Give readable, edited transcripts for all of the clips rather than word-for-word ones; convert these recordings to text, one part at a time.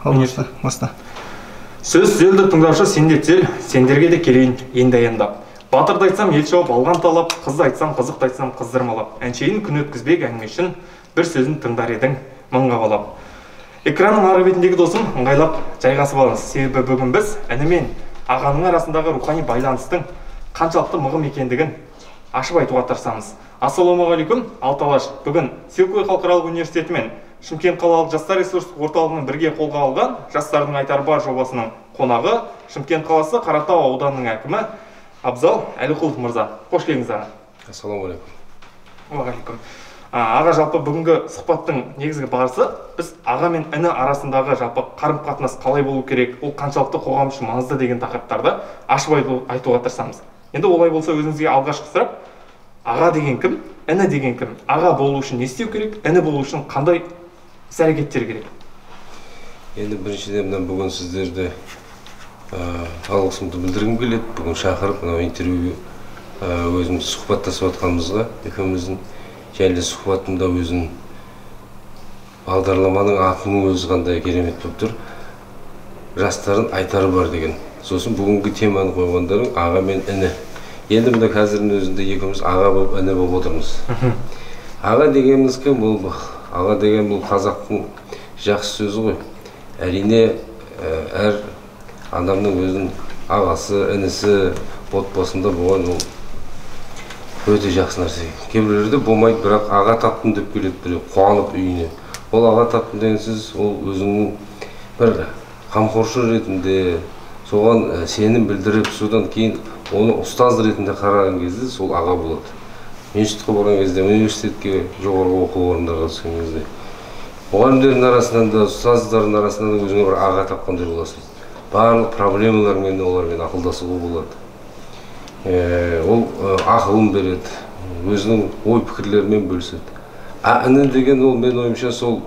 Баста. Сөз зелді тыңдаушы сенде тел, сендерге де келейін енді аяндап. Батырды айтсам ел жауап алған талап, қызды айтсам қызықты айтсам қыздырмалап. Әншейін күн өткізбек әңгімешін бір сөзін тыңдар едің мыңға балап. Экранның ары бетіндегі досым ыңғайлап жайғасып алыңыз. Себебі бүгін біз іні мен ағаның арасындағы рухани байланыстың қаншалықты мығым екендігін ашып айтуға тырысамыз. Ассалаумағалейкум, Алталаш. Бүгін Силкой халықаралық университеті мен Шымкент қалалық жастар ресурстық орталығының бірге қолға алған жастардың айтары бар жобасының қонағы Шымкент қаласы Қаратау ауданының әкімі Абзал Әліқұлов мырза. Қош келдіңіз аға. Ассалаумағалейкум. Уағалейкум. Аға, жалпы бүгінгі сұхбаттың негізгі барысы біз аға мен іні арасындағы жалпы қарым-қатынас қалай болу керек, ол қаншалықты қоғам үшін маңызды деген тақырыптарды ашып айтуға тырысамыз. Енді олай болса өзіңізге алғашқы сұрақ, аға деген кім, іні деген кім? Аға болу үшін не істеу керек, іні болу үшін қандай іс-әрекеттер керек? Енді біріншіден бүгін сіздерді алғысымды білдіргім келеді. Бүгін шақырып мынау интервью өзіміз сұхбаттасып жатқанымызға, екеуміздің және сұхбатымда өзін бағдарламаның атының өзі қандай керемет болып тұр. Жастардың айтары бар деген. Сосын бүгінгі теманы қойғандарың аға мен іні. Енді мына қазірдің өзінде екеуміз аға болып, іні болып отырмыз. Аға дегеніміз кім? Аға деген бұл қазақтың жақсы сөзі ғой. Әрине әр адамның өзінің ағасы, інісі отбасында болған ол өте жақсы нәрсе. Кейбіреулерде болмайды, бірақ аға таптым деп келеді біреу, қуанып үйіне. Ол аға таптым деген сөз, ол өзіңнің бір қамқоршы ретінде соған сенім білдіріп, содан кейін оны ұстаз ретінде қараған кезде сол аға болады. Мешітке барған кезде, университетке, жоғарғы оқу орындарға түскен кезде. Мұғалімдердің арасынан да, ұстаздардың арасынан да өзіңе бір аға тапқандай боласың. Барлық проблемалармен олармен ақылдасуға болады. Ол ақылын береді, өзінің ой пікірлерімен бөліседі. Іні деген ол мен ойымша сол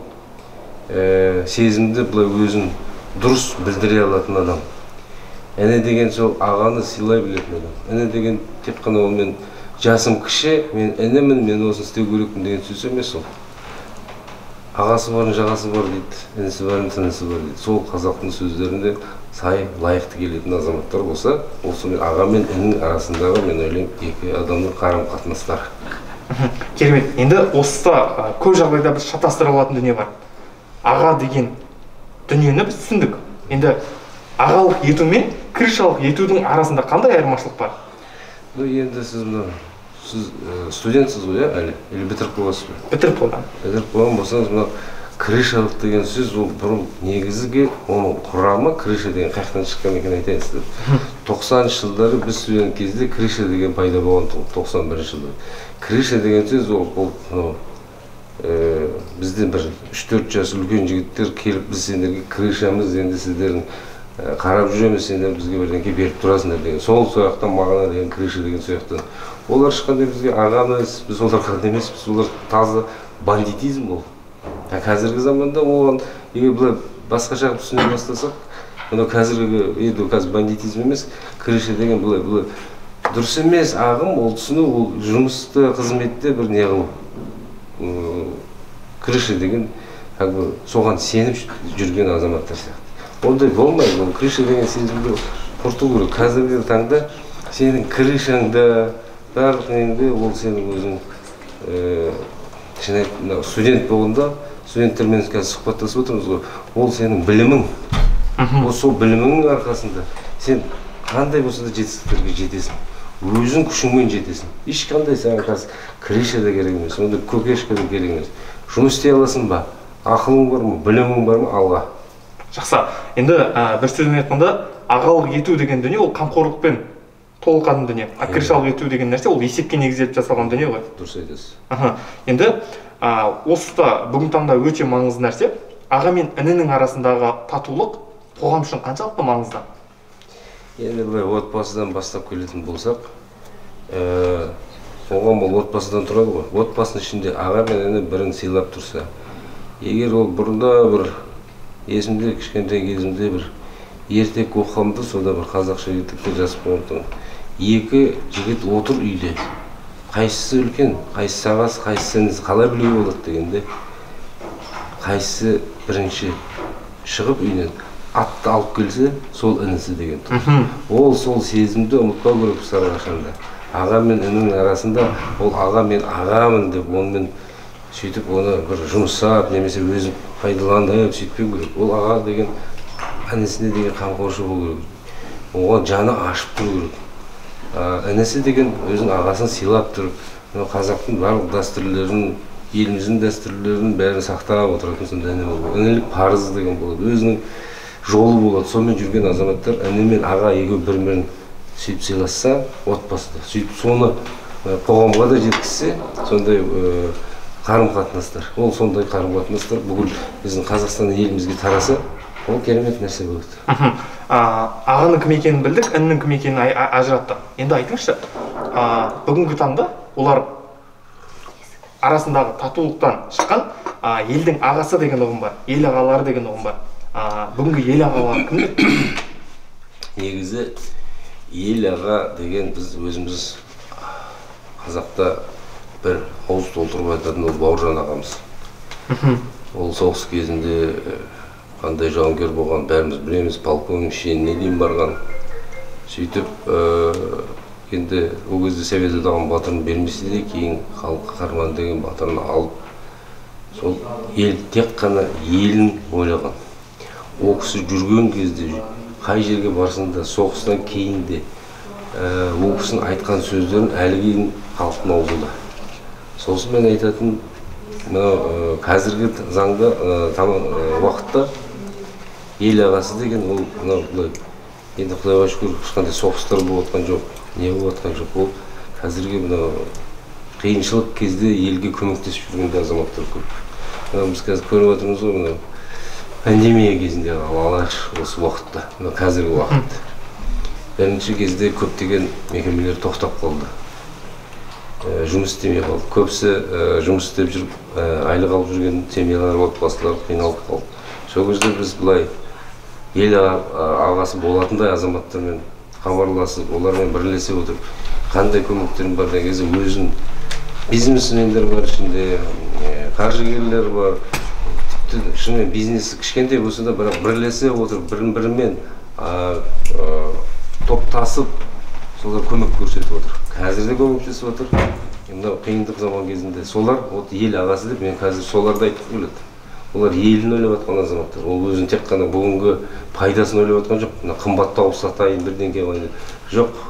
сезімді былай өзін дұрыс білдіре алатын адам. Іні деген сол ағаны сыйлай білетін адам. Іні деген тек қана ол мен жасым кіші, мен інімін, мен осыны істеу керекпін деген сөз емес ол. Ағасы барын жағасы бар дейді, інісі барын тінісі бар дейді. Сол қазақтың сөздерінде сай лайықты келетін азаматтар болса, осы мен аға мен іннің арасындағы мен ойлаймын екі адамның қарым-қатынастары. Керемет. Енді осыда көп жағдайда біз шатастыра алатын дүние бар. Аға деген дүниені біз түсіндік. Енді ағалық ету мен крышалық етудің арасында қандай айырмашылық бар? Енді сіз студентсіз ғой, әлі? Или бітіріп қойғансыз ба? Бітіріп қойған. Бітіріп қойған болсаңыз, крышалық деген сөз, ол бұрын негізіге оның құрамы крыша деген қаяқтан шыққан екен айтайын сіздер. 90-шы жылдары біз студент кезде крыша деген пайда болған 91-ші жылдары. Крыша деген сөз ол бізден бір 3-4 жас үлкен жігіттер келіп біз сендерге крышамыз, енді сіздердің қарап жүреміз, сендер бізге бірдеңке беріп тұрасыңдар деген. Сол сояқтан мағына деген крыша деген сояқтан. Олар шыққанда бізге ағамыз, біз олар қандай емес, біз олар таза бандитизм ол. Қазіргі заманда оған егер бұлай басқаша түсіне бастасақ, мынау қазіргі қазір бандитизм емес, крыша деген бұлай дұрыс емес ағым, ол түсіну, ол жұмысты, қызметте бір неғыл крыша деген соған сеніп жүрген азаматтар сияқты. Ондай болмайды, ол крыша деген сезімді құрту керек. Қазіргі таңда сенің крышаңда, барлық неңде ол сенің өзің студент болғанда, студенттермен қазір сұхбаттасып отырмыз ғой, ол сенің білімің. Сол біліміңнің арқасында сен қандай болса да жетістіктерге жетесің. Өзің күшіңмен жетесің. Ешқандай саған қазір крыша да керек емес, онда көкешкі де керек емес. Жұмыс істей аласың ба? Ақылың бар ма? Білімің бар ма? Алға. Жақсы. Енді бір сөзбен айтқанда, ағалық ету деген дүние ол қамқорлықпен толыққан дүние. Крышалық ету деген нәрсе ол есепке негізделіп жасалған дүние ғой. Дұрыс айтасыз. Енді осыда бүгін таңда өте маңызды нәрсе, аға мен інінің арасындағы татулық қоғам үшін қаншалықты маңызды? Енді бұлай отбасыдан бастап келетін болсақ, қоғам ол отбасыдан тұрады ғой. Отбасының ішінде аға мен іні бірін сыйлап тұрса, егер ол бұрында бір есімде, кішкентай кезімде бір ертек оқығанды, сода бір қазақша ертекте жазып қойған. Екі жігіт отыр үйде. Қайсысы үлкен, қайсысы ағасы, қайсысы інісі қалай білуге болады дегенде, қайсысы бірінші шығып үйінен атты алып келсе, сол інісі деген тұр. Ол сол сезімді ұмытпау керек сарыағашанда. Аға мен інінің арасында ол аға мен ағамын деп, онымен сөйтіп оны бір жұмсап, немесе өзі пайдаланып сөйтпеу керек. Ол аға деген інісіне деген қамқоршы болу керек. Оған жаны ашып тұру керек. Інісі деген өзінің ағасын сыйлап тұрып, қазақтың барлық дәстүрлерін, еліміздің дәстүрлерін бәрін сақтап отыратын сонда іні болу. Інілік парызы деген болады. Өзінің жолы болады. Сонымен жүрген азаматтар іні мен аға екеуі бір-бірін сөйтіп сыйласса, отбасыда. Сөйтіп соны қоғамға да жеткізсе, сондай қарым-қатынастар. Ол сондай қарым-қатынастар бүкіл біздің Қазақстан елімізге тараса, ол керемет нәрсе болады. Ағаның кім екенін білдік, іннің кім екенін ажыраттық. Енді айтыңызшы, бүгінгі таңда олар арасындағы татулықтан шыққан елдің ағасы деген ұғым бар, ел ағалары деген ұғым бар. Бүгінгі ел ағалары кімдер? Негізі ел аға деген біз өзіміз қазақта бір ауыз толтырып айтатын ол Бауыржан ағамыз. Ол соғыс кезінде қандай жауынгер болған бәріміз білеміз, полковник шеніне дейін барған. Сөйтіп енді ол кезде Совет одағының батырын бермесе де кейін халық қаһарманы деген батырын алып, сол ел тек қана елін ойлаған. Ол кісі жүрген кезде қай жерге барсында соғыстан кейін де ол кісінің айтқан сөздерін әлі кейін халықтың аузында. Сосын мен айтатын, қазіргі заңда уақытта ел ағасы деген ол енді Құдайға шүкір ешқандай соғыстар болып жатқан жоқ, не болып жатқан жоқ. Ол қазіргі қиыншылық кезде елге көмектесіп жүрген азаматтар көп. Біз қазір көріп отырмыз ғой, пандемия кезінде алғаш осы уақытта, қазіргі уақытта. Бірінші кезде көптеген мекемелер тоқтап қалды. Жұмыс істемей қалды. Көбісі жұмыс істеп жүріп, айлық алып жүрген семьялар, отбасылар қиналып қалды. Сол кезде біз былай ел ағасы болатындай азаматтармен хабарласып, олармен бірлесе отырып, қандай көмектерім бар деген кезде өзін бизнесмендер бар ішінде, қаржыгерлер бар. Шынымен бизнесі кішкентай болса да, бірақ бірлесе отырып, бірін-бірімен топтасып, солар көмек көрсетіп отыр. Қазір де көмектесіп отыр. Мынау қиындық заман кезінде солар ел ағасы деп, мен қазір соларды айтып келеді. Олар елін ойлап жатқан азаматтар. Ол өзін тек қана бүгінгі пайдасын ойлап жатқан жоқ. Қымбат тауық сатайын, бірдеңке қылайын. Жоқ,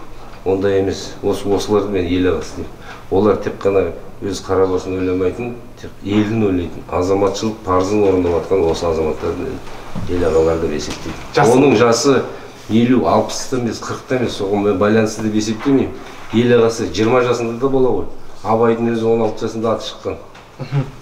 ондай емес. Осыларды мен ел ағасы деймін. Олар тек қана өз қара басын ойламайтын, елін ойлайтын, азаматшылық парызын орындап жатқан осы азаматтарды ел ағалары деп есептейді. Оның жасы 50-60-та емес, 40-та емес, соған байланысты деп есептемеймін. Ел ағасы 20 жасында да бола ғой. Абайдың өзі 16 жасында аты шыққан.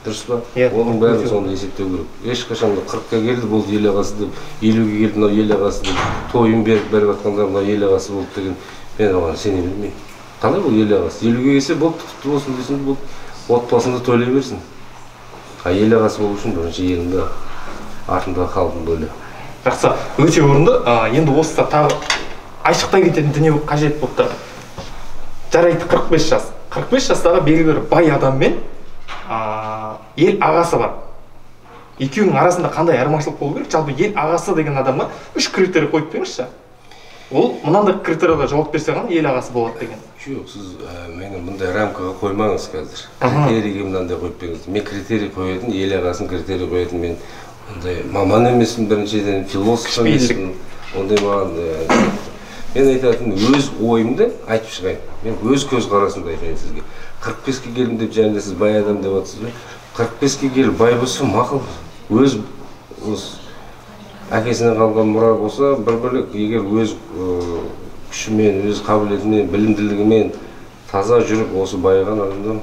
Дұрыс па? Оның бәрін соны есептеу керек. Ешқашан 40-қа келді, болды ел ағасы деп, 50-ге келді, мынау ел ағасы деп, тойын беріп жатқандар мынау ел ағасы болды деген, мен оған сене білмеймін. Қалай бұл ел ағасы? 50-ге келсе болды, құтты болсын десін, болды, отбасында тойлай берсін. Ел ағасы болу үшін бірінші еліңді, артында халқыңды ойла. Жақсы, өте орынды. Енді осыда тағы айшықтай кететін дүние қажет болды. Жарайды, 45 жас. 45 жастағы белгілі бір бай адаммен ел ағасы бар. Екеуінің арасында қандай айырмашылық болу керек? Жалпы ел ағасы деген адамға 3 критерий қойып беріңізші. Ол мынандай критерийға жауап берсе ғана ел ағасы болады деген. Жоқ, сіз мені мұндай рамкаға қоймаңыз қазір. Критерийге мынандай қойып беріңіз. Мен критерий қоятын, ел ағасын критерий қоятын, мен ондай маман емеспін, біріншіден философ емеспін. Ондай маған мен айтатын өз ойымды айтып шығайын. Мен өз көзқарасымды айтайын сізге. 45-ке келдім деп және сіз бай адам деп жатсыз ба? 45-ке келіп бай болса мақұл. Өз әкесінен қалған мұра болса бір бөлек, егер өз күшімен, өз қабілетімен, білімділігімен таза жүріп осы байыған адамдар,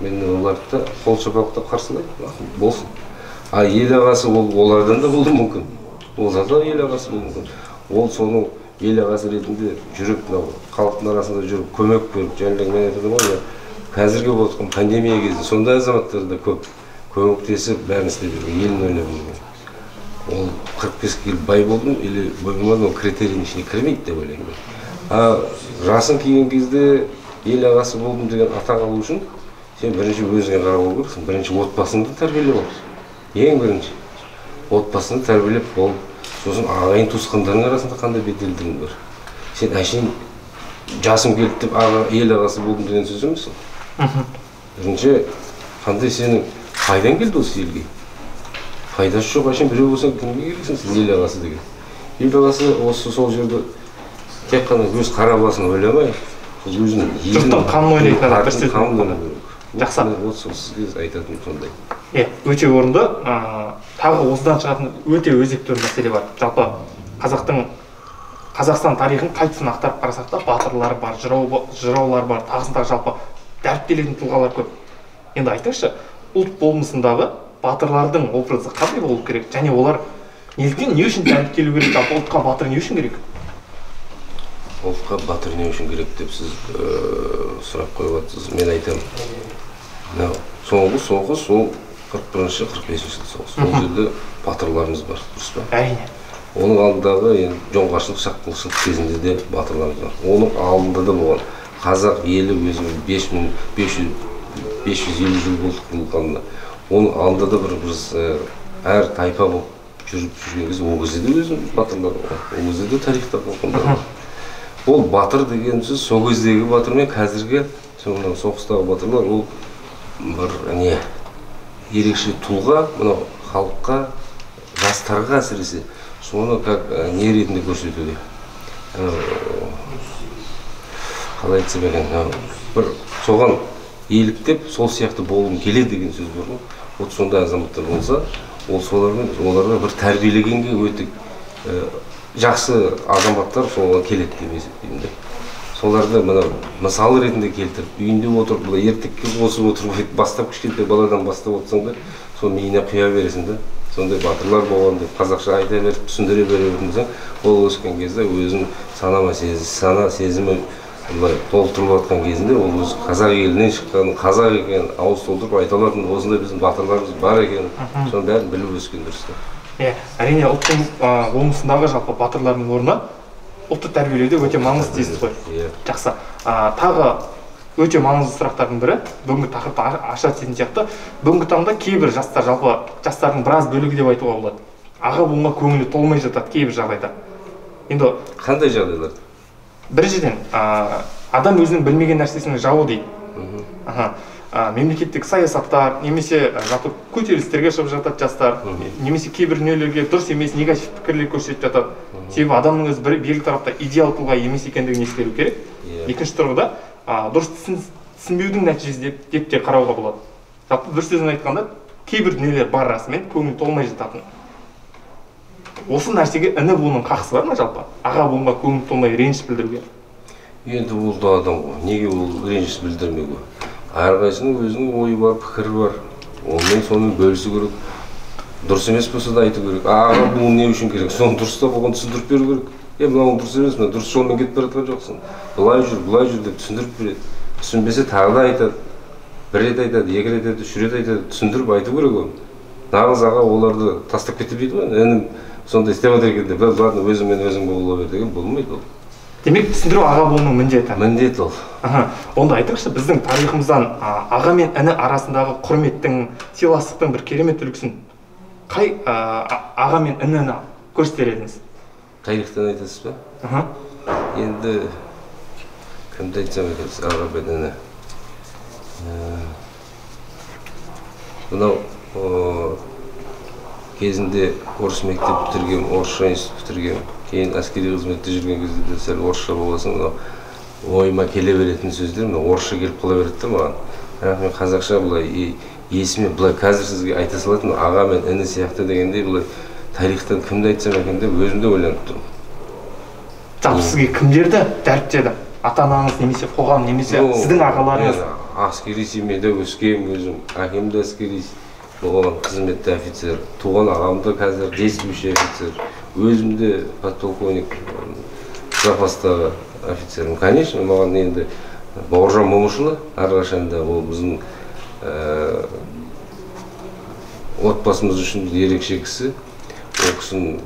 мен оларды қол шапалақтап қарсылаймын, болсын. Ел ағасы олардан да болуы мүмкін. Олар да ел ағасы болуы мүмкін. Ол соның ел ағасы ретінде жүріп, халықтың арасында жүріп, көмек беріп, жаңағы мен айтып отырмын, қазіргі болып жатқан пандемия кезінде сондай азаматтар да көп көмектесіп, бәрін істеп жүрген, елін ойлап жүрген. Ол 45-ке келіп бай болдым, или болмадым, ол критерийдің ішіне кірмейді деп ойлаймын. Жасың келген кезде ел ағасы болдым деген атақ алу үшін, сен бірінші өзіңе қарап алу керексің, бірінші отбасыңды тәрбиелеп аласың. Ең бірінші. отбасыны тәрбиелеп болып, сосын ағайын туысқандардың арасында қандай беделдігің бар. Сен әшейін жасым келді деп ел ағасы болдым деген сөз емес. Бірінші, қандай сенің пайдаң келді осы елге? Пайдасы жоқ, әшейін біреу болсаң кімге келесің сіз ел ағасы деген. Ел ағасы осы сол жерде тек қана өз қара басын ойламай, өзінің жұрттың қамын ойлайтын адам, бір сөзбен. Жақсы. Осы сізге айтатыным сондай. Өте орынды. Тағы осыдан шығатын өте өзекті бір мәселе бар. Жалпы Қазақстан тарихын қайтысын ақтарып қарасақ та, батырлар бар, жыраулар бар, тағысын жалпы дәріптелетін тұлғалар көп. Енді айтыңызшы, ұлт болмысындағы батырлардың образы қандай болу керек, және олар неліктен не үшін дәріптелу керек, жалпы ұлтқа батыр не үшін керек? Ұлтқа батыр не үшін керек деп сіз сұрақ қойып жатсыз. Мен айтамын, соңғы соғыс ол 41-45 соғыс. Сол жерде батырларымыз бар, дұрыс па? Әрине. Оның алдындағы жоңғаршылық, шапқыншылық кезінде де батырларымыз бар. Оның алдында да болған қазақ елі өзі 550 жыл болды құрылғанына. Оның алдында да біз әр тайпа болып жүріп жүрген кезде ол кезде де өзім батырлар болған. Ол кезде де тарихта болғандар. Ол батыр деген сөз сол кездегі батыр мен қазіргі соғыстағы батырлар ол бір ерекше тұлға, мынау халыққа, жастарға әсіресе соны как не ретінде көрсетуде. Қалай айтсам екен, бір соған еліктеп, сол сияқты болғым келеді деген сөз бар ғой. Вот сондай азаматтар болса, оларға бір тәрбиелегенге өте жақсы азаматтар соған келеді деп есептеймін. Соларды мысал ретінде келтіріп, үйінде отырып, ертекке қосып отырып, бастап кішкентай баладан бастап отырсаң да, сол миына құя бересің да. Сондай батырлар болған деп қазақша айта беріп, түсіндіре беретін ол өскен кезде өзінің сана сезімі толтырылып жатқан кезінде ол өз қазақ елінен шыққан, қазақ екенін ауыз толтырып айта алатын осындай біздің батырларымыз бар екенін, соның бәрін біліп өскен дұрыс. Әрине, ұлттың болмысындағы жалпы батырлардың орны ұлтты тәрбиелеуде өте маңызды дейсіз ғой. Жақсы. Тағы өте маңызды сұрақтардың бірі, бүгінгі тақырыпты аша түсетін сияқты, бүгінгі таңда кейбір жастар, жалпы жастардың біраз бөлігі деп айтуға болады. Аға буынға көңілі толмай жатады кейбір жағдайда. Енді қандай жағдайлар? Біріншіден, адам өзінің білмеген нәрсесінің жауы дейді. Мемлекеттік саясаттар, немесе жалпы көтерілістерге шығып жатады жастар, немесе кейбір дүниелерге дұрыс емес негатив пікірлер көрсетіп жатады. Себебі адамның өзі белгілі тарапта идеал тұлға емес екендігін ескеру керек. Екінші тұрғыда дұрыс түсінбеудің нәтижесі деп те қарауға болады. Жалпы бір сөзін айтқанда, кейбір дүниелер бар расымен көңіл толмай жататын. Осы нәрсеге іні буынның қақысы бар ма жалпы? Аға буынға көңіл толмай реніш білдіруге? Енді ол да адам ғой. Неге ол реніш білдірмеуге? Әрқайсының өзінің ойы бар, пікірі бар. Онымен соны бөлісу керек. Дұрыс емес болса да айту керек. Аға буын не үшін керек? Соны дұрыста болған түсіндіріп беру керек. Мынауың дұрыс емес, мына дұрыс жолмен кетіп бара жатқан жоқсың. Былай жүр деп түсіндіріп береді. Түсінбесе тағы да айтады. Бір рет айтады, екі рет айтады, үш рет айтады, түсіндіріп айту керек оны. Нағыз аға оларды тастап кетпейді ғой. Інім сондай істеп отыр екен деп, ладно, өзіңмен өзің бола бер деген болмайды ол. Демек, түсіндіру аға буынның міндеті. Міндет ол. Онда айтыңызшы, біздің тарихымыздан аға мен іні арасындағы құрметтің, сыйластықтың бір керемет үлгісін қай аға мен ініні көрсетер едіңіз? Тарихтан айтасыз ба? Енді кімді айтсам екенсіз, аға мен іні. Мынау кезінде орыс мектеп бітірген, орысша институт бітірген, кейін әскери қызметте жүрген кезде де сәл орысша боласың, ойыма келе беретін сөздер, орысша келіп қала береді де маған. Бірақ мен қазақша былай есіме былай қазір сізге айта салатын аға мен іні сияқты дегендей былай тарихтан кімді айтсам екен деп өзімде ойланып тұрмын. Жалпы сізге кімдерді дәріптеді? Ата-анаңыз немесе қоғам немесе сіздің ағаларыңыз? Әскери семейде өскен өзім, әкем де әскери болған қызметті офицер, туған ағам да қазір действующий офицер, өзім де подполковник запастағы офицерім. Конечно, маған енді Бауыржан Момышұлы әрқашанда ол біздің отбасымыз үшін ерекше кісі. Ол кісінің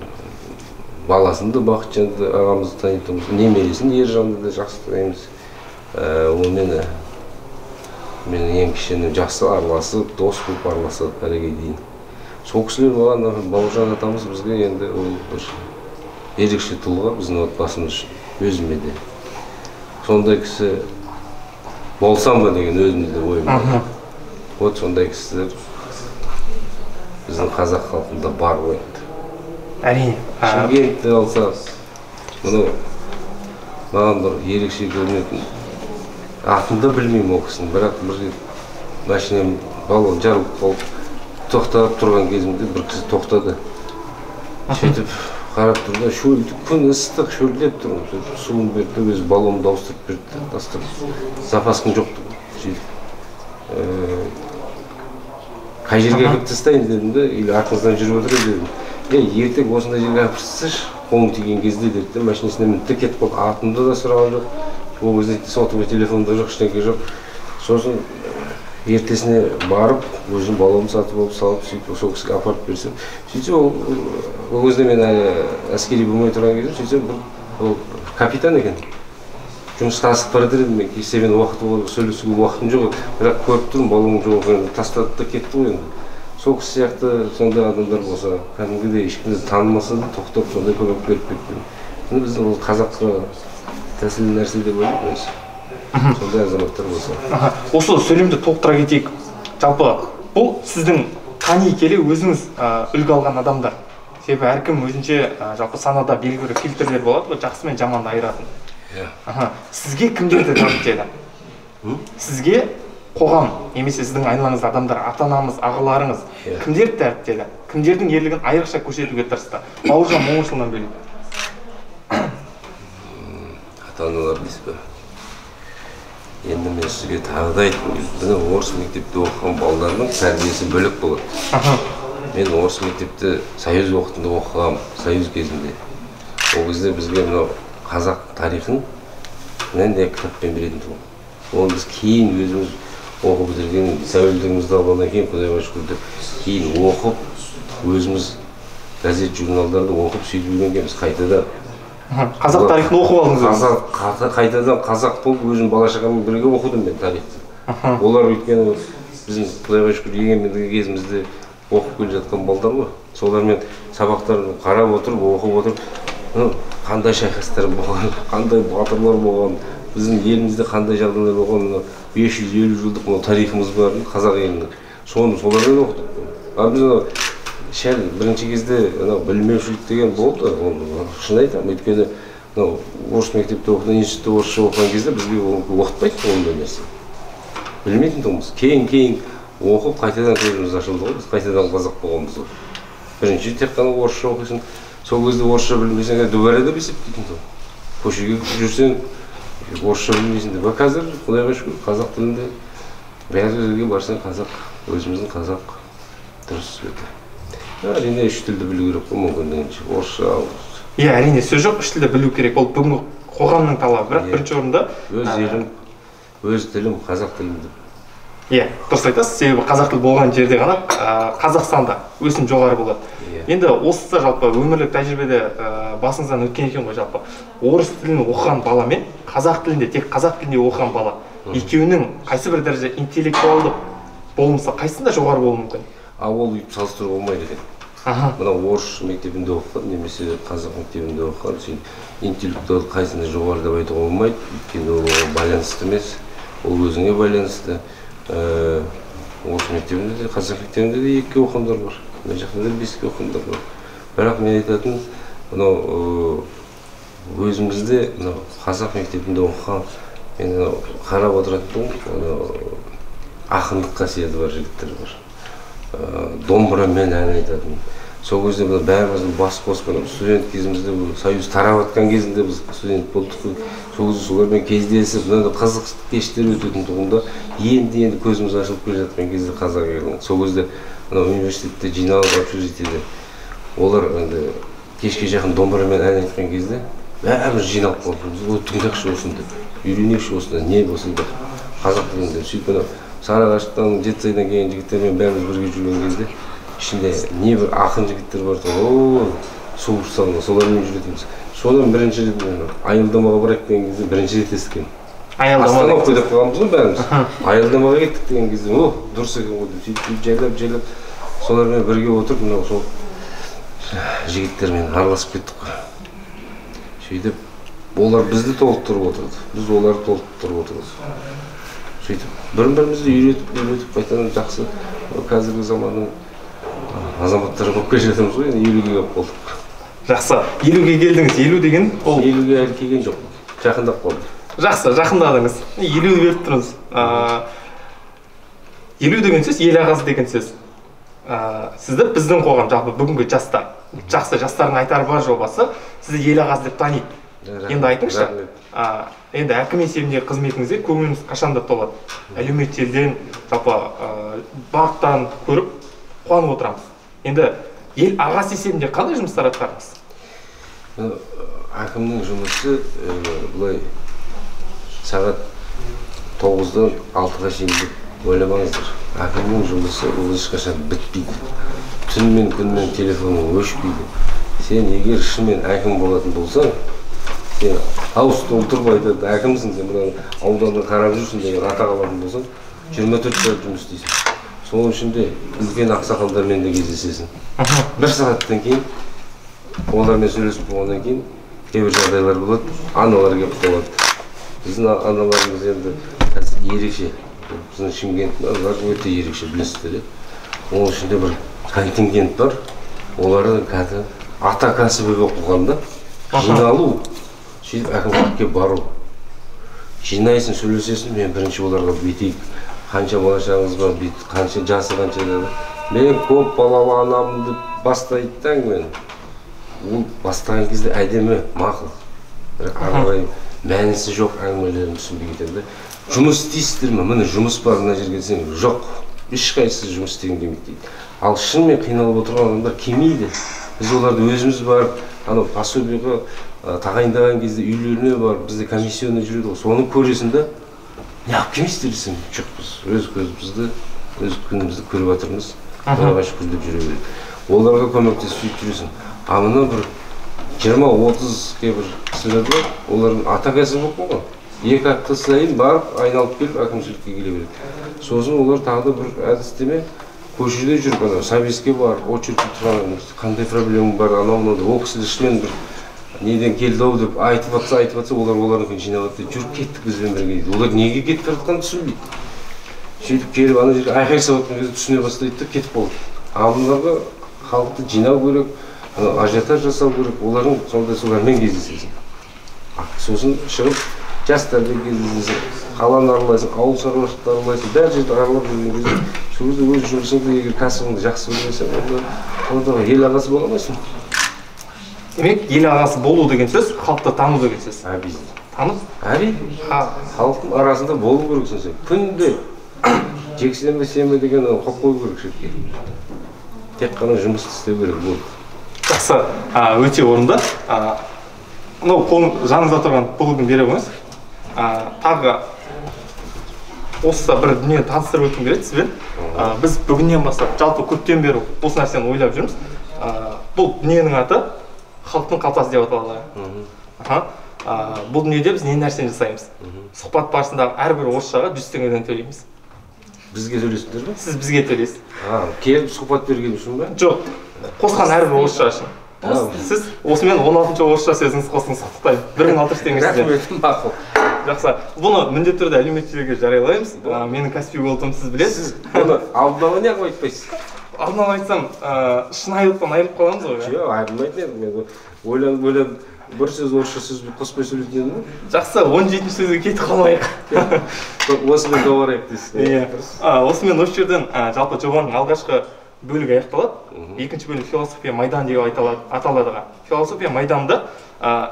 баласын да Бақытжанды ағамызды танитынбыз, немересін Ержанды да жақсы танимыз. Ол менің ең кішкенем жақсы араласып, дос болып араласып әліге дейін. сол кісілер маған бауыржан атамыз бізге енді ол бір ерекше тұлға біздің отбасымыз үшін өзіме де сондай кісі болсам ба деген өзімде ойым. Вот сондай кісілер біздің қазақ халқында бар ғой. Әрине. Шымкентті алсақ, мұны маған бір ерекше көрінетін атын да білмеймін ол кісінің, бірақ бір машинем балон жарылып қалып тоқтап тұрған кезімде бір кісі тоқтады. Сөйтіп қарап тұрды, шөлді, күн ыстық, шөлдеп тұрмын. Сөйтіп суын берді, өзі баллонымды ауыстырып берді, тастырып. Запаскым жоқты. Сөйтіп қай жерге кіріп тастайын дедім де, или артыңыздан жүріп отырайын дедім. Ертең осындай жерге алып тасташы, қолың тиген кезде деді, машинасына мінді кетіп қалды. Атымды да сұраған жоқ. Ол кезде сотовый телефонда жоқ, ештеңе жоқ. Сосын ертесіне барып, өзім баллонымды сатып алып салып, сөйтіп сол кісіге апарып берсем. Сөйтсе ол кезде мен әскери болмай тұрған кезде, сөйтсем ол капитан екен. Жұмысқа асып бара жатыр едім, мен келсемен сөйлесуге уақытым жоқ, бірақ көріп тұрмын, баллоным жоқ екенін тастады да кетті ғой енді. Сол кісі сияқты сондай адамдар болса, кәдімгідей ешкімді танымаса да тоқтап сондай көмек беріп кеткен. Енді біздің ол қазаққа тәсіл нәрсе деп ойлаймын өзі. Сондай азаматтар болса. Осы сөйлемді толықтыра кетейік. Жалпы бұл сіздің тани келе өзіңіз үлгі алған адамдар. Себебі әркім өзінше жалпы санада белгілі бір фильтрлер болады, жақсы мен жаманды айыратын. Сізге кімдерді дәріптеді? Сізге қоғам, немесе сіздің айналаңызда адамдар, ата-анамыз, ағаларыңыз кімдерді дәріптеді? Кімдердің ерлігін айрықша көрсетуге тырысты? Бауыржан Момышұлынан бөлек. Ата-аналар дейсіз бе? Енді мен сізге тағы да айтқым келді. Орыс мектепте оқыған балалардың тәрбиесі бөлек болады. Мен орыс мектепте Союз уақытында оқығам, Союз кезінде. Ол кезде бізге қазақ тарихын мынандай кітаппен беретін тұғын. Оны біз кейін өзіміз оқып бітірген, тәуелсіздігімізді алғаннан кейін Құдайға шүкір деп кейін оқып, өзіміз газет журналдарды оқып сөйтіп үйренгенбіз қайтадан. Қазақ тарихын оқып алдыңыз? Қайтадан қазақ болып өзім бала-шағаммен бірге оқыдым мен тарихты. Олар өйткені біздің Құдайға шүкір егемендік кезімізде оқып келе жатқан балдар ғой. Солармен сабақтарын қарап отырып, оқып отырып, қандай шайқастар болған, қандай батырлар болған, біздің елімізде қандай жағдайлар болған, 550 жылдық тарихымыз бар қазақ елінің. Соны солардан оқыдық. Ал біз шәл бірінші кезде білмеушілік деген болды. Шын айтамын, өйткені орыс мектепте оқыған, институтта орысша оқыған кезде бізге оқытпайды ондай нәрсе. Білмейтін тұғымыз. Кейін оқып, қайтадан көзіміз ашылды ғой, біз қайтадан қазақ болғанбыз ғой. Бірінші тек қана орысша оқисың. Сол кезде орысша білмесең, дүбәрәді бесіп дейтін тұғым. Көшеге жүрсең, орысша білмейсің деп. Қазір, Құдайға шүкір, қазақ тілінде бәрі жерге барсаң қазақ, өзіміздің қазақ дұрыс өте. Әрине үш тілді білу керек қой, мүмкіндігінше. Орысша, әрине сөз жоқ, үш тілді білу керек. Ол бүгінгі қоғамның талабы, бірақ бірінші орында өз елім, өз тілім, қазақ тілімді. Дұрыс айтасыз, себебі қазақ тілі болған жерде ғана Қазақстанда өсім жоғары болады. Енді осы жалпы өмірлік тәжірибеде басыңыздан өткен екен ғой жалпы. Орыс тілін оқыған бала мен қазақ тілінде, тек қазақ тілінде оқыған бала, екеуінің қайсы бір дәрежеде интеллектуалдық болмысы қайсында жоғары болуы мүмкін? Ол салыстыру болмайды екен. Мына орыс мектебінде оқыған, немесе қазақ мектебінде оқыған, сен интеллектуал қайсында жоғары деп айтуға болмайды, өйткені ол байланысты емес, ол өзіңе байланысты. Орыс мектебінде де, қазақ мектебінде де екі оқымдар бар. Мен жақта да беске оқымдар бар. Бірақ мен айтатын, өзімізде қазақ мектебінде оқыған, мен қарап отыратын ақындық қасиеті бар жігіттер бар. Домбырамен ән айтатын. Сол кезде бәріміздің бас қосып, студент кезімізде Союз тарап атқан кезінде біз студент болдық. Сол кезде солармен кездесіп, қызық кештер өтетін тұғында, енді көзіміз ашылып келе жатқан кезде қазақ елінің. Сол кезде университетте жиналып общежитиеде олар кешке жақын домбырамен ән айтқан кезде бәріміз жиналып қалдық. Тыңдақшы осыны деп, үйренейікші осыны, не болсын деп, қазақ тілінде. Сөйтіп Сарыағаштан, Жетісайдан келген жігіттермен бәріміз бірге жүрген кезде ішінде не бір ақын жігіттер бар тұғын, суып салына, солармен жүретіміз. Содан бірінші рет Айылдамаға барайық деген кезде бірінші рет естіген. Астана оқиды деп қалғанбыз ғой бәріміз. Айылдамаға кеттік деген кезде, дұрыс екен ғой деп, сөйтіп жайлап солармен бірге отырып мынау сол жігіттермен араласып кеттік қой. Сөйтіп олар бізді толықтырып отырды, біз оларды толықтырып отырдық. Сөйтіп бірін-бірімізді үйретіп қайтадан жақсы қазіргі заманның азаматтары болып келе жатырмыз ғой, енді 50-ге келіп қалдық. Жақсы, 50-ге келдіңіз. 50 деген ол 50-ге әлі келген жоқ. Жақындап қалды. Жақсы, жақындадыңыз. 50 беріп тұрыңыз. 50 деген сөз ел ағасы деген сөз. Сізді біздің қоғам, жалпы бүгінгі жастар, жақсы жастардың айтары бар жобасы сізді ел ағасы деп таниды. Енді айтыңызшы. Енді әкім есебіндегі қызметіңізде көңіліңіз қашанда толады. Әлеуметтік желіден, жалпы бақтан көріп қуанып отырамыз. Енді ел ағасы есебінде қандай жұмыстар атқардыңыз? Әкімнің жұмысы бұлай сағат 9-дан 6-ға шейін деп ойламаңыздар. Әкімнің жұмысы ол ешқашан бітпейді. Түн мен күнмен телефоның өшпейді. Сен егер шынымен әкім болатын болсаң, сен ауызды отырып айтады, әкімсің, сен бұдан ауданды қарап жүрсің деген атақ алатын болсаң, 24 сағат жұмыс істейсің. Соның ішінде үлкен ақсақалдармен де кездесесің. Бір сағаттан кейін олармен сөйлесіп болғаннан кейін кейбір жағдайлар болады, аналар келіп қалады. Біздің аналарымыз енді қазір ерекше. Біздің Шымкенттің аналары өте ерекше, білесіздер. Оның ішінде бір контингент бар. Олардың кәдімгі ата кәсібі болып қойғанда жиналу, сөйтіп әкімдікке бару. Жинайсың, сөйлесесің, мен бірінші оларға бүйтейік. Қанша болашағыңыз бар, қанша жасы қанша деді. Мен көп балалы анамын деп бастайды әңгімені. Ол бастаған кезде әдемі, мақұл. Ары мәнісі жоқ әңгімелерін түсінбей кетеді. Жұмыс істейсіздер ме? Міне жұмыс бар, мына жерге десең, жоқ. Ешқайсысы жұмыс істеген демейді дейді. Ал шынымен қиналып отырған адамдар келмейді. Біз оларды өзіміз барып, анау пособиеға тағайындаған кезде үйлеріне барып, бізде комиссияны жүреді ғой. Соны көресің де, не алып келмейсіздер десең, жоқпыз. Өз көзімізді, өз күнімізді көріп жатырмыз. Құдайға шүкір деп жүре береді. Оларға көмектесіп сөйтіп жүресің. А мына бір 20-30 кейбір кісілер бар, олардың ата кәсібі болып қойған. 2 апта сайын барып, айналып келіп, әкімшілікке келе береді. Сосын олар тағы да бір әдістеме көшеде жүріп, Совеске барып, очередьте тұрған, қандай проблема бар, анау-мынау, ол кісілер шынымен бір неден келді-ау деп айтып жатса, олардың жиналады деп жүріп кеттік бізбен бірге дейді. Олар неге кетіп жатқанын түсінбейді. Сөйтіп келіп, ана жерге айқай салатын кезде түсіне бастайды да кетіп қалды. Алдындағы халықты жинау керек, ажиотаж жасау керек, олардың солармен кездесесің. Сосын шығып, жастармен кездесесің, қаланы аралайсың, ауыл шаруашылықты аралайсың, бәр жерді аралап жүрген кезде, сол кезде өз жұмысыңды, егер кәсібіңді жақсы білмесең, онда ел ағасы бола алмайсың. Демек, ел ағасы болу деген сөз, халықты тану деген сөз. Әбейді. Танып? Әбейді. Халықтың арасында болу керексің сен. Күнде жексенбі сенбі деген қойып қою керек шетке. Тек қана жұмыс істеу керек болды. Жақсы, өте орынды. Мынау жаныңызда тұрған пұлығын бере қойыңыз. Тағы осы бір дүниені таныстырып өткім келеді сізбен. Біз бүгіннен бастап, жалпы көптен бері осы нәрсені ойлап жүрміз. Бұл дүниенің аты халықтың қалтасы деп аталады. Бұл дүниеде біз не нәрсені жасаймыз? Сұхбат барысындағы әрбір орысшаға 100 теңгеден төлейміз. Бізге төлейсіңдер ме? Сіз бізге төлейсіз. Келіп сұхбат берген үшін бе? Жоқ, қосқан әрбір орысша үшін. Сіз осымен 16-шы орысша сөзіңіз қосыңыз, құттықтаймын. 1600 теңге сізден. Рахмет, мақұл. Жақсы, бұны міндетті түрде әлеуметтік желіге жариялаймыз. Менің кәсіби болтым сіз білесіз. Бұны алдын ала неғып айтпайсыз? Алдын ала айтсам, шынайылықтан айырылып қаламыз ғой. Жоқ, айырылмайтын едім. Ойланып, бір сөз орысша сөз қоспай сөйлейтін едім. Жақсы, 17-ші сөзге кетіп қалмайық. Осымен доғарайық дейсіз. Осымен осы жерден жалпы жобаның алғашқы бөлігі аяқталады. Екінші бөлік философия майдан деп аталады. Философия майданда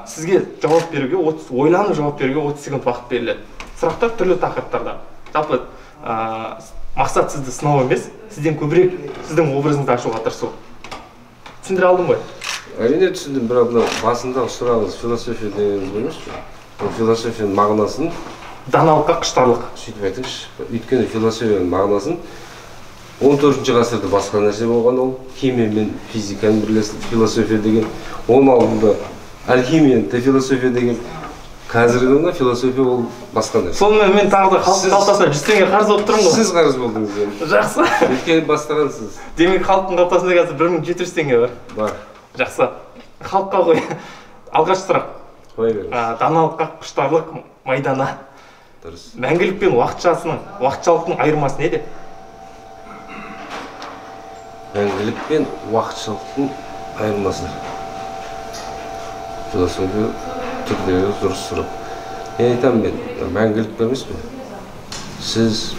сізге жауап беруге, ойланып жауап беруге 30 секунд уақыт беріледі. Сұрақтар түрлі тақырыптарда. Жалпы мақсат сізді сынау емес, сізден көбірек сіздің образыңызды ашуға тырысу. Түсіндіре алдым ғой? Әрине түсіндім, бірақ басында сұрағыңыз философия дегеніңіз білмесіз. Философияның мағынасын даналыққа құштарлық. Сөйтіп айтыңызшы. Өйткені философияның мағынасын 14-ші ғасырда басқа нәрсе болған ол. Химия мен физиканың бірлесіп философия деген. Оның алдында алхимия, философия деген Қазіргі күнде философия ол басқа нәрсе. Сонымен мен тағы да халықтың қалтасына 100 теңге қарыз болып тұрмын ғой. Сіз қарыз болдыңыз енді. Жақсы. Өйткені бастағансыз. Демек халықтың қалтасында қазір 1700 теңге бар. Бар. Жақсы. Халыққа қой. Алғашқы сұрақ. Қоя беріңіз. Даналыққа құштарлық майдана. Дұрыс. Мәңгілік пен уақытшалықтың айырмасы неде? Мәңгілік пен уақытшылықтың айырмасы. Философия түрдегі дұрыс сұрақ. Мен айтамын, мен мәңгілік емес пе? Сіз,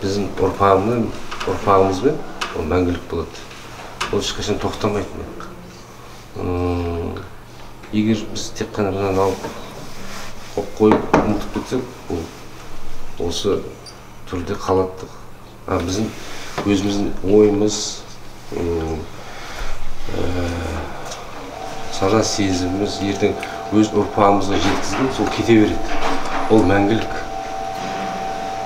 біздің ұрпағымызбен ол мәңгілік болады. Ол ешқашан тоқтамайды. Егер біз тек қана мынаны алып қойып ұмытып кетсек, осы түрде қалады. Біздің өзіміздің ойымыз, сана сезіміміз ертең өз ұрпағымызға жеткізген, сол кете береді. Ол мәңгілік.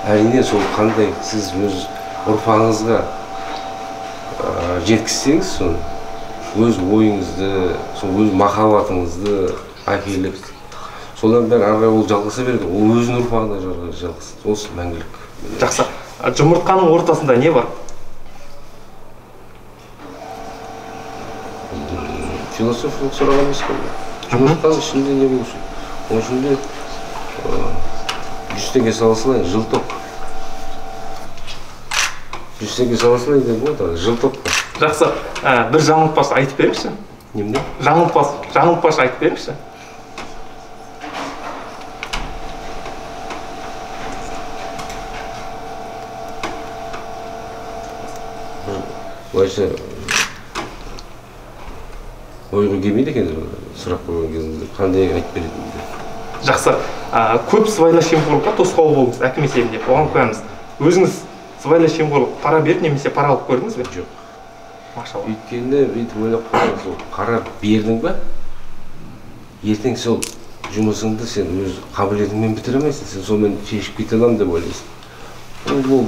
Әрине сол қандай сіз өз ұрпағыңызға жеткізсеңіз, өз ойыңызды, өз махаббатыңызды әкеліп, содан бәрі ары ол жалғаса береді. Ол өзінің ұрпағына жалғаса. Осы мәңгілік. Жақсы. Жұмыртқаның ортасында не бар? Философиялық сұрақ емес қой. Жұмыртқаның ішінде не болсын? Оның ішінде 100 теңге саласылайын, жылтоқ. 100 теңге саласылайын деп болады, жылтоқ. Жақсы. Бір жаңылтпаш айтып беріңізші. Немде? Жаңылтпаш айтып беріңізші. Былайша ойға келмейді екен сұрақ қойған кезіңізде, қандай айтып беретініңізді. Жақсы. Көп сыбайлас жемқорлыққа тосқауыл болыңыз әкім есебінде. Оған қоямыз. Өзіңіз сыбайлас жемқорлық пара беріп немесе пара алып көрдіңіз бе? Жоқ. Машалла. Өйткені бүйтіп ойлап қойған, сол пара бердің ба, ертең сол жұмысыңды сен өз қабілетіңмен бітіре алмайсың, сен сонымен шешіп кете аламын деп ойлайсың. Ол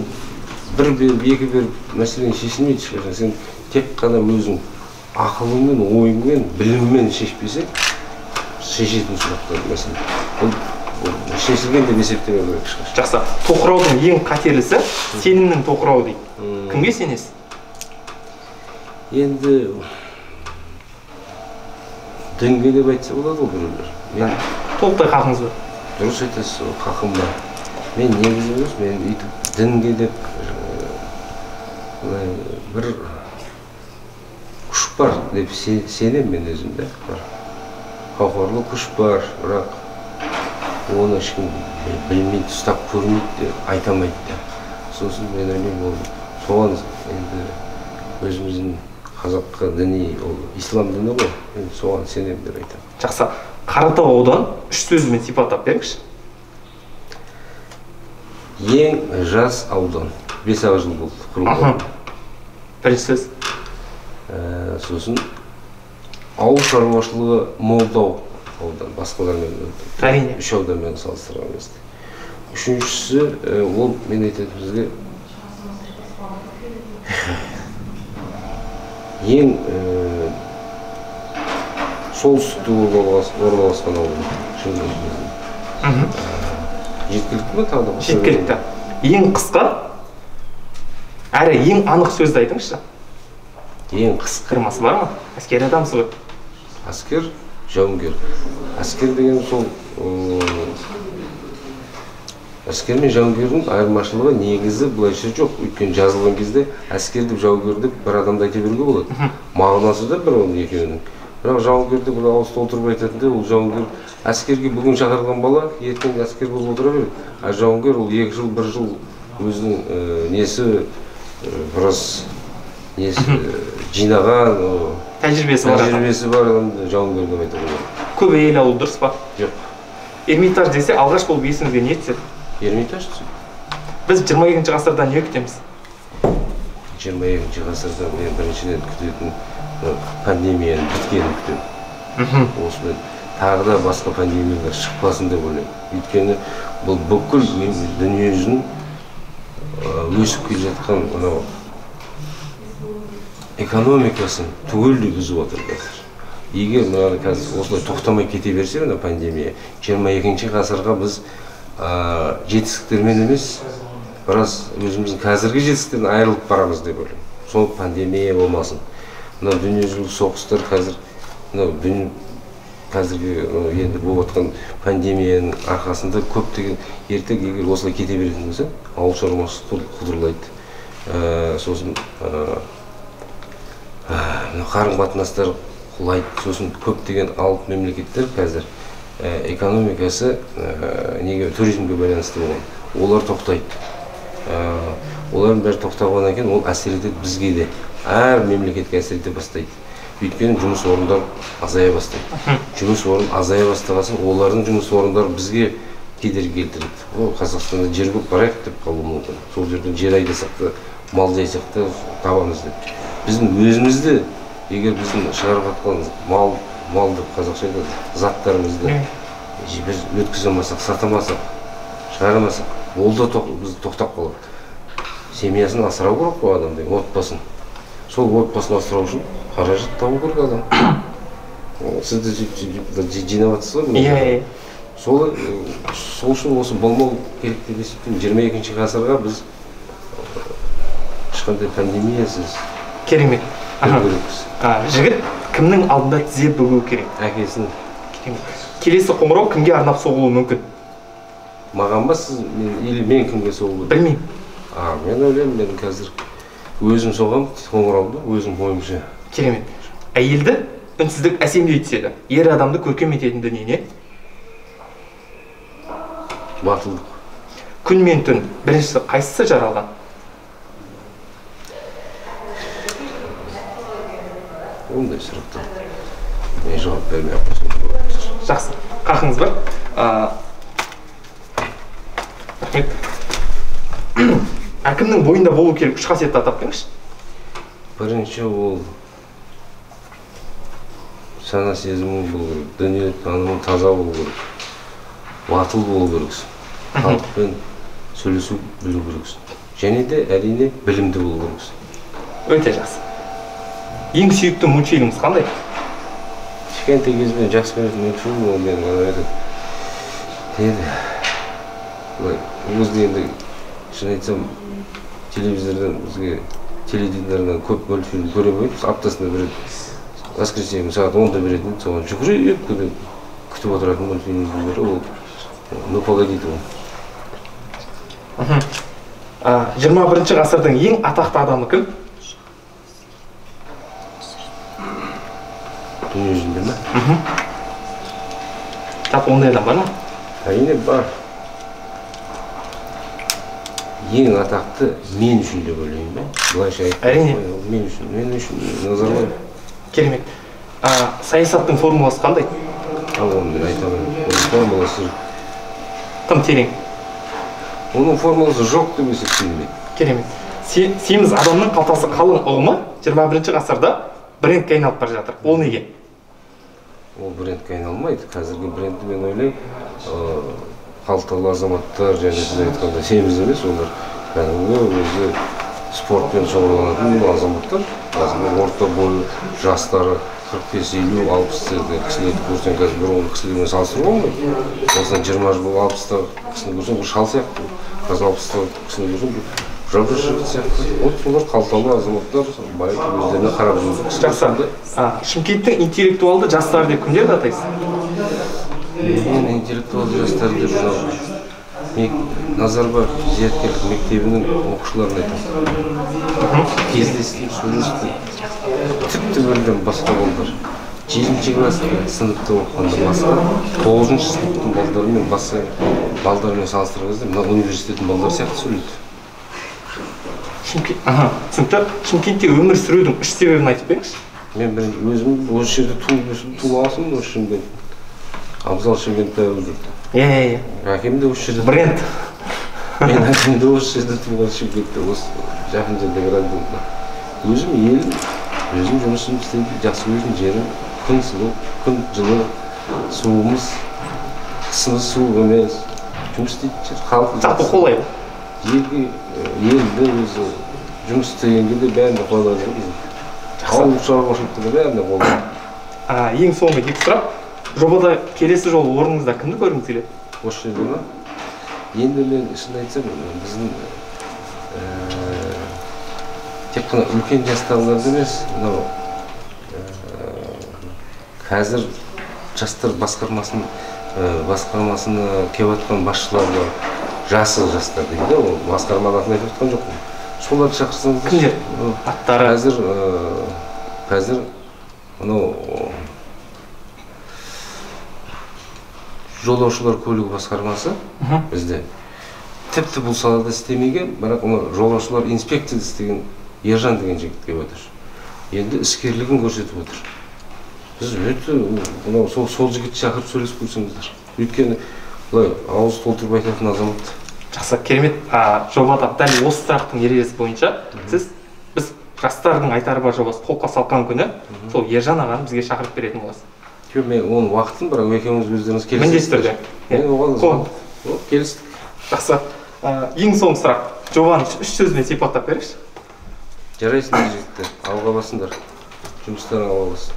бір беріп, екі беріп мәселені шешілмейді ешқашан. Сен тек қана өзің ақылыңмен, ойыңмен, біліммен шешпесең, шешетін сұрақтар мәселе. Ол шешілген деп есептеме керек ешқашан. Жақсы. Тоқыраудың ең қатерлісі сенімнің тоқырауы дейді. Кімге сенесіз? Енді дінге деп айтса болады ғой біреулер. Толықтай хақыңыз бар. Дұрыс айтасыз, хақым бар. Мен негізі емес, мен өйтіп дінге деп бір күш бар деп сенемін мен өзімде. Қауқарлы күш бар, бірақ оны ешкім білмейді, ұстап көрмейді, айтамайды. Сосын мен ойлаймын, соған енді өзіміздің қазаққа діни, ол ислам діні ғой, мен соған сенемін деп айтамын. Жақсы. Қаратау аудан 3 сөзімен сипаттап беріңізші. Ең жас аудан. 5 жыл болды құрылған. Бірінші сөз. Сосын ауыл шаруашылығы молдау аудан, басқалармен Әрине. 3 ауданмен салыстырған кезде. Үшіншісі, ол мен айтатын бізге ең солтүстікте орналасқан аудан. Жеткілікті ме тағы да? Жеткілікті. Ең қысқа, әрі ең анық сөзді айтыңызшы. Ең қысқа. Қырмасы бар ма? Әскери адамсыз ғой. Әскер, жауынгер. Әскер деген сол әскер мен жауынгердің айырмашылығы негізі былайша жоқ. Өйткені жазылған кезде әскер деп жауынгер деп бір адамды айта беруге болады. Мағынасы да бір оның екеуінің. Бірақ жауынгерді бір ауыз толтырып айтатында, ол жауынгер әскерге бүгін шақырған бала ертең әскер болып отыра береді. А жауынгер ол 2 жыл, 1 жыл өзінің несі біраз жинаған, тәжірибесі бар адамды жауынгер деп айтуға болады. Көп әйел алу дұрыс па? Жоқ. Эрмитаж десе алғаш болып есіңізге не түседі? Эрмитаж? Біз 22 ғасырда не күтеміз? 22 ғасырда мен біріншіден күтетін пандемияның біткенін күтемін. Осымен тағы да басқа пандемиялар шықпасын деп ойлаймын. Өйткені бұл бүкіл дүниежүзінің өсіп келе жатқан экономикасын түгелдей бұзып отыр қазір. егер мынаны қазір осылай тоқтамай кете берсе мына пандемия 22 ғасырға біз жетістіктермен емес біраз өзіміздің қазіргі жетістіктерден айырылып барамыз деп ойлаймын. Сол пандемия болмасын. Мына дүниежүзілік соғыстар қазір қазіргі енді болып жатқан пандемияның арқасында көптеген ертең егер осылай кете беретін болса, ауыл шаруашылығы құлдырлайды. Сосын қарым-қатынастар құлайды. Сосын көптеген алып мемлекеттер қазір экономикасы туризмге байланысты болған. Олар тоқтайды. Олардың бәрі тоқтағаннан кейін ол әсер етеді бізге де. Әр мемлекетке әсер ете бастайды. Өйткені жұмыс орындар азая бастайды. Жұмыс орын азая бастағасын, олардың жұмыс орындары бізге кедергі келтіреді. Ол Қазақстанда жер көп барайық деп қалуы мүмкін. Сол жерден жер айдасақ та, мал жайсақ та табамыз деп. Біздің өзімізді, егер біздің шығарып жатқан малды қазақша айтады, заттарымызды біз өткізе алмасақ, сатамасақ, шығарамасақ, ол да біз тоқтап қалады. Семьясын асырау керек қой адамды, отбасын. Сол отбасын асырау үшін қаражат табу керек адам. Сіз де жинап жатсыз ғой? Сол үшін осы болмау керек деп есептеймін. 22 ғасырға біз ешқандай пандемиясыз керемет. Жігіт кімнің алдында тізе бүгу керек? Әкесін. Келесі қоңырау кімге арнап соғылуы мүмкін? Маған ба, сіз или мен кімге соғылуы? Білмеймін. Мен ойлаймын, мен қазір өзім соғам қоңырауды, өзім бойымша. Керемет. Әйелді үнсіздік әсемдей түседі. Ер адамды көркем ететін дүние не? Батылдық. Күн мен түн біріншісі қайсысы жаралған? Ондай сұрақтар мен жауап бермей ақ. Жақсы. Қақыңыз бар. Рахмет. Әкімнің бойында болу керек үш қасиетті атап беріңізші. Бірінші ол сана сезімі болу керек, дүние танымы таза болу керек, батыл болу керексің, халықпен сөйлесу білу керексің. Және де әрине білімді болу керексің. Өте жақсы. Ең сүйікті мультфильміңіз қандай? Кішкентай кезімнен жақсы көретін мультфильм ол менің өзі енді шын айтсам телевизордан бізге теледидардан көп мультфильм көре қойып, аптасында бір воскресенье сағат 10-да беретін, соған жүгіріп күтіп отыратын мультфильмнің бірі ол «Ну погодите» ол. 21 ғасырдың ең атақты адамы кім? Дүние жүзінде ме? Тап ондай адам бар ма? Әрине бар. Ең атақты мен үшін деп ойлаймын ба? Былайша әрине. Мен үшін Назарбаев. Керемет. Саясаттың формуласы қандай? Оны мен айта алмаймын. Формуласы тым терең. Оның формуласы жоқ деп есептеймін. Керемет. Семіз адамның қалтасы қалың ұғымы 21 ғасырда брендке айналып бара жатыр. Ол неге? Ол брендке айналмайды. Қазіргі брендті мен ойлаймын, қалталы азаматтар және сіз айтқанда семіз емес, олар кәдімгі өзі спортпен шұғылданатын азаматтар. Қазір орта бойы жастары 45-50, 60-терде кісілерді көрсең, қазір бір оны кісілермен салыстыруға болмайды. Осыдан 20 жыл 60-тағы кісіні көрсең, бұл шал сияқты. Қазір 60-тағы кісіні көрсең, бұл жап жігіт сияқты. Олар қалталы азаматтар, бай өздеріне қарап жүрді. Жақсы. Шымкенттің интеллектуалды жастары деп кімдерді атайсыз? Мен интеллектуалды жастар деп Назарбаев зияткерлік мектебінің оқушыларын айтамын. Кездестім, сөйлестім. Тіпті бөлден басқа балдар. 7-ші класс сыныпта оқығанда басқа, 9-ші сыныптың балдарымен басқа балдармен салыстырған кезде мына университеттің балдары сияқты сөйлейді. Түсінікті. Шымкентте өмір сүрудің үш себебін айтып беріңізші. Мен өзім осы жерде туылғасын, осы Шымкент. Абзал Шымкентте өздім. Әкем де осы жерде. Бренд. Мен әкем де осы жерде туылған Шымкентте, осы жақын жердегі районда. Өзім елім, өзім жұмысым істейді, жақсы өзім жерім, күн сұлу, күн жылы, суымыз, қысымыз суық емес, жұмыс істейді жер, халық. Жалпы қолай. Елді өзі жұмыс істегенге де бәрінде қолай. Ауыл шаруашылықта да бәрінде қолай. Ең соңғы екі сұрақ. Жобада келесі жолы орныңызда кімді көргіңіз келеді? Осы жерде ма? Енді мен шын айтсам, біздің тек қана үлкен жастағыларды емес, мынау қазір жастар басқармасына келіп жатқан басшыларды жасы жастар дейді, ол басқарманың атын айтып жатқан жоқпын. Соларды шақырсаңыздар. Кімдер? Аттары? Қазір мынау жолаушылар көлігі басқармасы бізде тіпті бұл салада істемеген, бірақ жолаушылар инспекцияда істеген Ержан деген жігіт келіп отыр. Енді іскерлігін көрсетіп отыр. Біз өте сол жігітті шақырып сөйлесіп көрсеңіздер. Өйткені былай ауыз толтырып айтатын азамат. Жақсы, керемет. Жобада дәл осы сұрақтың ережесі бойынша біз жастардың айтары бар жобасы қолқа салқан күні сол Ержан ағаны бізге шақырып беретін боласыз. Мен оның уақытын, бірақ екеуміз өздеріңіз келістік. Міндетті түрде. Мен оған келістік. Жақсы. Ең соңғы сұрақ. Жобаны 3 сөзбен сипаттап беріңізші. Жарайсыңдар жігіттер, алға басыңдар. Жұмыстарың алға бассын.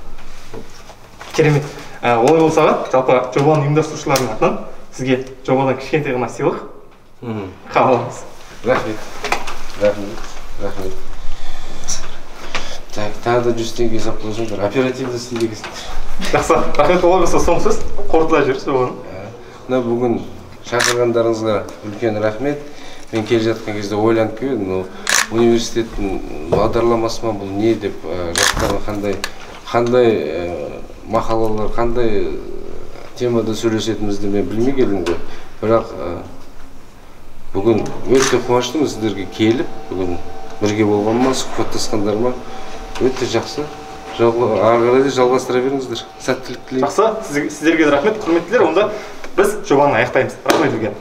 Керемет. Олай болса, жалпы жобаның ұйымдастырушыларының атынан сізге жобадан кішкентай ғана сыйлық қабыл аламыз. Рахмет. Так, тағы да 100 теңге сап қойсаңдар, оперативді істейді екенсіңдер. Жақсы, рахмет. Олай болса, соңғы сөз қорытыла жүріңіз жобаны. Мына бүгін шақырғандарыңызға үлкен рахмет. Мен келе жатқан кезде ойланып келдім, университеттің бағдарламасы ма бұл не деп, жастарға қандай мақалалар, қандай темада сөйлесетімізді мен білмей келдім ғой. Бірақ бүгін өте қуаныштымын сіздерге келіп, бүгін бірге болғаныма, сұхбаттасқандарыма өте жақсы. Ары қарай да жалғастыра беріңіздер. Сәттілік тілеймін. Жақсы, сіздерге де рахмет, құрметтілер. Онда біз жобаны аяқтаймыз. Рахмет үлкен.